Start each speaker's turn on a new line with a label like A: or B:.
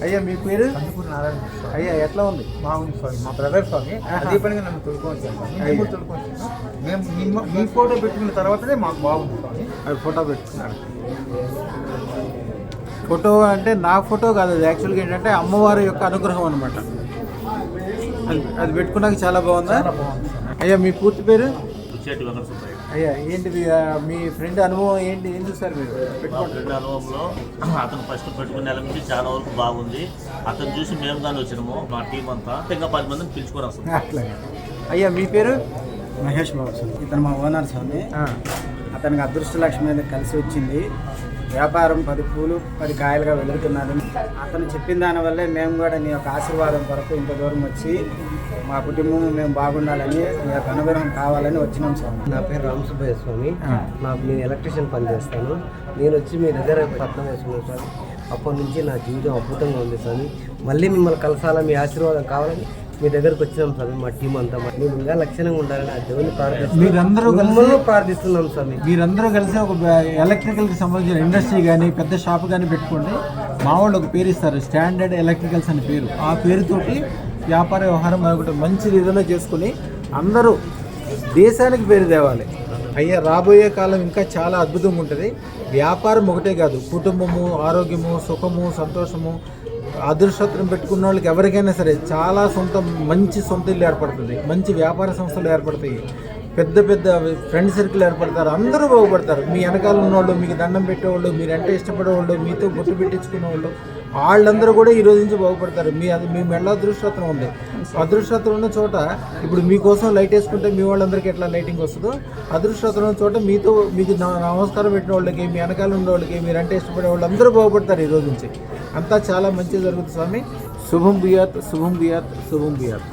A: అయ్యా మీ పేరు?
B: కందుకూరు నారాయణ స్వామి.
A: అయ్యా ఎట్లా ఉంది?
B: బాగుంది స్వామి. మా బ్రదర్ స్వామి అదే పనిగా నన్ను తొలుకొచ్చాను స్వామి. నేను కూడా తొలుకొచ్చాను. మేము మీ ఫోటో పెట్టుకున్న తర్వాతనే మాకు బాగుంది స్వామి.
A: అది ఫోటో పెట్టుకున్నాడు. ఫోటో అంటే నా ఫోటో కాదు, అది యాక్చువల్గా ఏంటంటే అమ్మవారి యొక్క అనుగ్రహం అనమాట. అది పెట్టుకున్నాక చాలా బాగుందా?
B: చాలా బాగుంది స్వామి.
A: అయ్యా మీ పూర్తి పేరు?
C: రుచేటి వెంకట సుబ్బయ్య.
A: అయ్యా ఏంటిది మీ ఫ్రెండ్ అనుభవం ఏంటి, ఏం చూసారు మీరు
C: మా
A: పెట్టుకోండి?
C: ఫ్రెండ్ అనుభవంలో అతను ఫస్ట్ పెట్టుకునే నెల నుంచి చాలా వరకు బాగుంది. అతను చూసి మేము కానీ వచ్చినాము, మా టీం అంతా ఇంకా 10 మందిని పిలుచుకొని వస్తాం.
A: అట్లాగే. అయ్యా మీ పేరు?
D: మహేష్ బాబు స్వామి. ఇతను మా ఓనర్ స్వామి. అతనికి అదృష్టలక్ష్మి మీద కలిసి వచ్చింది. వ్యాపారం 10 పూలు 10 కాయలుగా వెలుగుతున్నాడు. అతను చెప్పిన దానివల్లే మేము కూడా నీ యొక్క ఆశీర్వాదం కొరకు ఇంత దూరం వచ్చి మా కుటుంబం మేము బాగుండాలని మీ యొక్క అనుగ్రహం కావాలని వచ్చినాం స్వామి.
E: నా పేరు రామసుబ్బయ్య స్వామి. నేను ఎలక్ట్రీషియన్ పని చేస్తాను. నేను వచ్చి మీ దగ్గర పట్నం వేసుకున్నాను స్వామి. అప్పటి నుంచి నా జీవితం అద్భుతంగా ఉంది స్వామి. మళ్ళీ మిమ్మల్ని కలసాలా, మీ ఆశీర్వాదం కావాలని మీ దగ్గరకు వచ్చినాం స్వామి. మా టీం అంతా మేము ఇంకా లక్షణంగా ఉండాలని ఆ దేవుని ప్రార్థిస్తున్నాం స్వామి.
A: మీరందరూ కలిసి ఒక ఎలక్ట్రికల్కి సంబంధించిన ఇండస్ట్రీ కానీ పెద్ద షాప్ కానీ పెట్టుకోండి. మా వాళ్ళు ఒక పేరు ఇస్తారు, స్టాండర్డ్ ఎలక్ట్రికల్స్ అని పేరు. ఆ పేరుతోటి వ్యాపార వ్యవహారం ఒకటి మంచి ఏదైనా చేసుకుని అందరూ దేశానికి పేరు తేవాలి. అయ్యా రాబోయే కాలం ఇంకా చాలా అద్భుతంగా ఉంటుంది. వ్యాపారం ఒకటే కాదు, కుటుంబము, ఆరోగ్యము, సుఖము, సంతోషము, అదృష్టం పెట్టుకున్న వాళ్ళకి ఎవరికైనా సరే చాలా మంచి సొంత ఇల్లు ఏర్పడుతుంది, మంచి వ్యాపార సంస్థలు ఏర్పడతాయి, పెద్ద పెద్ద ఫ్రెండ్ సర్కిల్ ఏర్పడతారు, అందరూ బాగుపడతారు. మీ వెనకాల ఉన్నవాళ్ళు, మీకు దండం పెట్టేవాళ్ళు, మీరంటే ఇష్టపడేవాళ్ళు, మీతో గుట్టు పెట్టించుకునే వాళ్ళు, వాళ్ళందరూ కూడా ఈ రోజు నుంచి బాగుపడతారు. మీ మెళ్ళ అదృష్టం ఉంది. అదృష్టం ఉన్న చోట ఇప్పుడు మీకోసం లైట్ వేసుకుంటే మీ వాళ్ళందరికీ ఎట్లా లైటింగ్ వస్తుందో, అదృష్టం ఉన్న చోట మీకు నమస్కారం పెట్టిన వాళ్ళకి, మీ వెనకాల ఉన్న వాళ్ళకి, మీరంటే ఇష్టపడే వాళ్ళు అందరూ బాగుపడతారు. ఈ రోజు నుంచి అంతా చాలా మంచిగా జరుగుతుంది స్వామి. శుభం బియాత్, శుభం బియాత్, శుభం బియాత్.